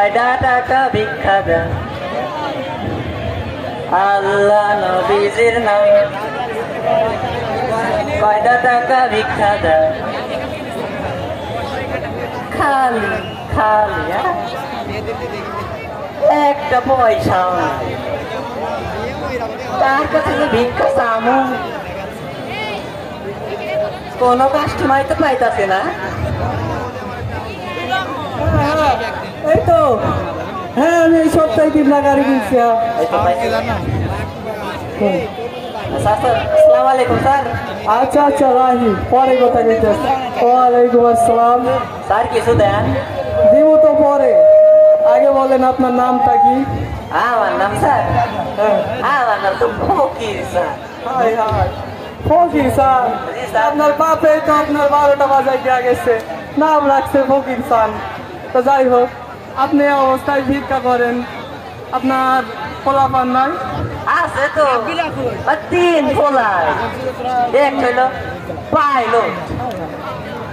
কয়টা টাকা ভিক্ষা দেন আল্লাহ নবীজির নাম কয়টা টাকা ভিক্ষা দেন খালি খালি একটা পয়সাও নাই তার কাছে ভিক্ষা চামু কোন কাস্টমার তো পাইতাছে না এই তো হ্যাঁ আমি এই সপ্তাহে 3 লাখ গাড়ি কিনছি আসসালামু আলাইকুম স্যার আচ্ছা আচ্ছা রাহি পরে কথা বলতে ওয়ালাইকুম আসসালাম স্যার কিছু দেন দিব তো পরে আগে বলেন আপনার নামটা কি আমার নাম স্যার আমার নাম তো ফকির স্যার হাই হাই ফকির স্যার আপনার বাপে তো আপনার 12টা বাজায় দেওয়া গেছে নাম রাখছে ফকির স্যার তো যাই হোক আপনি অবস্থায় ভিক্ষা করেন আপনার পোলাপান নাই আছে তো 3 পোলাই এক হইল পাইলট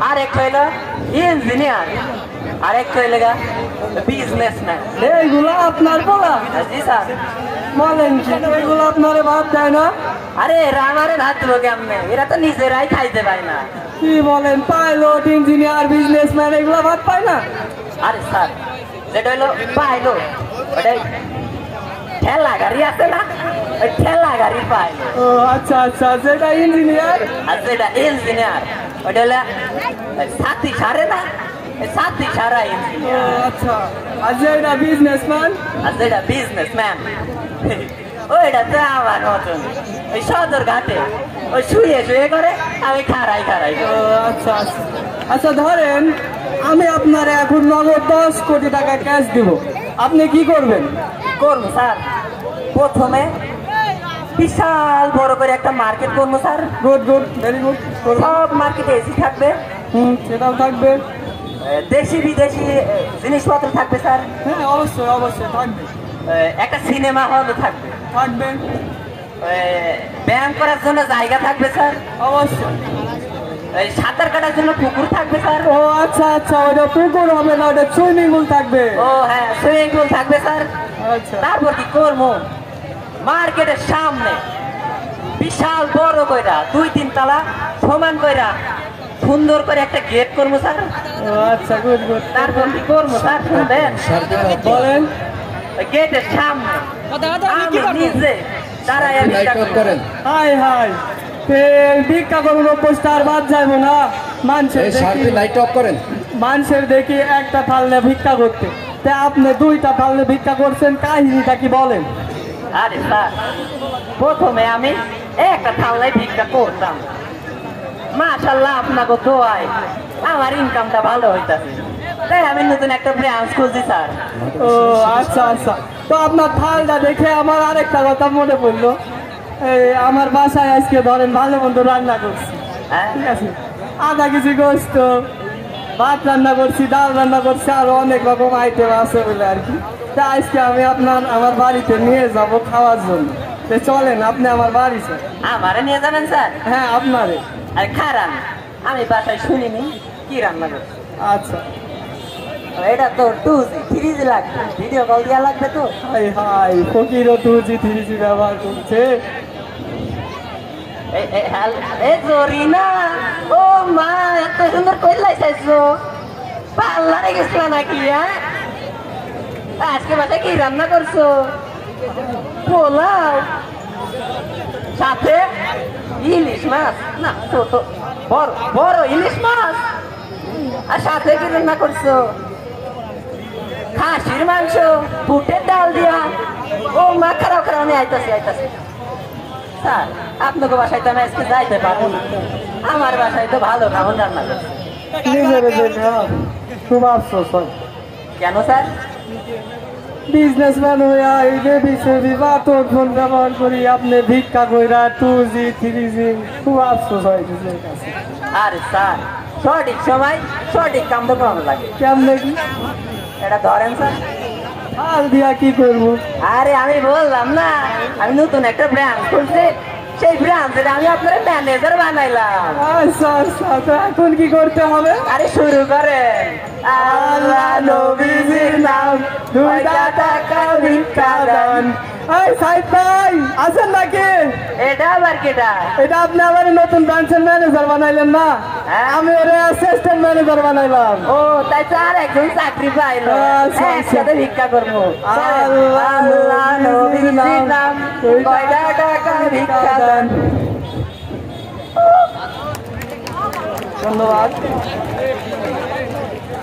আরেক হইল ইঞ্জিনিয়ার আরেক হইল গা বিজনেসম্যান এইগুলো আপনার পোলা জি স্যার বলেন কি এইগুলো আপনারে ভাত দেয় না আরে এরা আমারে ভাত দেবো কেমনে এরা তো নিজেরাই খাইতে পায় না কি বলেন পাইলট ইঞ্জিনিয়ার বিজনেসম্যান এগুলো ভাত পায় না আরে স্যার যেটা হইলো পাইলট ওটাই ঠেলা গাড়ি আছে না ওই ঠেলা গাড়ি পাইলট ও আচ্ছা আচ্ছা যেটা ইঞ্জিনিয়ার আর যেটা ইঞ্জিনিয়ার ওটা হলো সাথী সারে না সাথী সারা ইঞ্জিনিয়ার আচ্ছা আর যেটা বিজনেসম্যান আর যেটা বিজনেসম্যান ওইটা তো আমার মতন ওই সদর ঘাটে ওই শুয়ে শুয়ে করে আমি খারাই খারাই ও আচ্ছা আচ্ছা আচ্ছা ধরেন আমি আপনার এখন নগদ 10 কোটি টাকা ক্যাশ দিব আপনি কি করবেন করবো স্যার প্রথমে বিশাল বড় করে একটা মার্কেট করবো sir good good very good সব মার্কেটে এসি থাকবে সেটাও থাকবে দেশি বিদেশি জিনিসপত্র থাকবে স্যার হ্যাঁ অবশ্যই অবশ্যই থাকবে একটা সিনেমা হলও থাকবে থাকবে ব্যায়াম করার জন্য জায়গা থাকবে স্যার অবশ্যই সাঁতার কাটার জন্য পুকুর থাকবে স্যার ও আচ্ছা আচ্ছা ওটা পুকুর হবে না ওটা সুইমিং পুল থাকবে ও হ্যাঁ সুইমিং পুল থাকবে স্যার আচ্ছা তারপর কি করবো মার্কেটের সামনে বিশাল বড় কইরা 2-3 তলা সমান কইরা সুন্দর করে একটা গেট করবো স্যার ও আচ্ছা গুড গুড তারপর কি করবো স্যার শুনবেন বলেন গেটের সামনে আমি নিজে দাঁড়ায় করেন হাই হাই ভিক্ষা করুন পোস্টার বাদ যাইবো না মানুষের লাইট অফ করেন মানুষের দেখি একটা থালনে ভিক্ষা করতে তা আপনি 2টা থালনে ভিক্ষা করছেন কাহিনীটা কি বলেন আরে স্যার প্রথমে আমি একটা থালনায় ভিক্ষা করতাম মাশাআল্লাহ আপনাকে দোয়ায় আমার ইনকামটা ভালো হইতাছে তাই আমি নতুন একটা ব্রাঞ্চ খুলছি স্যার ও আচ্ছা আচ্ছা তো আপনার থালটা দেখে আমার আরেকটা কথা মনে পড়লো আমার বাসায় আজকে ধরেন ভালো মন্দ রান্না করছি ঠিক আছে আধা কেজি গোস্ত ভাত রান্না করছি ডাল রান্না করছি আর অনেক রকম আইটেম আছে বলে আর কি তা আজকে আমি আমার বাড়িতে নিয়ে যাব খাওয়ার জন্য চলেন আপনি আমার বাড়ি স্যার আমারে নিয়ে যাবেন স্যার হ্যাঁ আপনারে আর খারান আমি বাসায় শুনিনি কি রান্না করছি আচ্ছা এটা তো 2G 3G লাগবে ভিডিও কল দেওয়া লাগবে তো হাই হাই ফকিরও 2G 3G ব্যবহার করছে জরিনা ও মা এত সুন্দর কইলাই চাইছো পার্লারে গেছিল নাকি হ্যাঁ আজকে বাসায় কি রান্না করছো পোলাও সাথে ইলিশ মাছ না ছোট বড় বড় ইলিশ মাছ আর সাথে কি রান্না করছো খাসির মাংস বুটের ডাল দিয়া ও মা খারাপ খারাপ আমি আইতাছি স্যার আপনাকে বাসায় তো আমি আজকে যাইতে পারবো না আমার বাসায় তো ভালো খাবার রান্না করছে নিজের জন্য খুব আফসোস হয় কেন স্যার বিজনেসম্যান হইয়া এই যে বিসেবি বা তোর ফোন ব্যবহার করি আপনি ভিক্ষা কইরা 2G 3G খুব আফসোস হয় নিজের কাছে আরে স্যার সঠিক সময় সঠিক কাম তো কম লাগে কেমনে কি এটা ধরেন স্যার আর দিয়া কি করবো আরে আমি বললাম না আমি নতুন একটা ব্রাঞ্চ খুলছি সেই ব্রাঞ্চের আমি আপনার ম্যানেজার বানাইলাম আচ্ছা আচ্ছা তো এখন কি করতে হবে আরে শুরু করেন আল্লাহ নবীজির নাম সাইদ ভাই আছেন নাকি? এটা আবার কেটা? এটা আপনি আবার নতুন ব্রাঞ্চের ম্যানেজার বানাইলেন না? হ্যাঁ। আমি ওর অ্যাসিস্ট্যান্ট ম্যানেজার বানাইলাম। ও তাই তো আর একজন চাকরি পাইলো। আচ্ছা, আচ্ছা। একসাথে ভিক্ষা করবো। আল্লাহ আল্লাহ নবীর নাম, কয়টা টাকা ভিক্ষা দেন। ধন্যবাদ।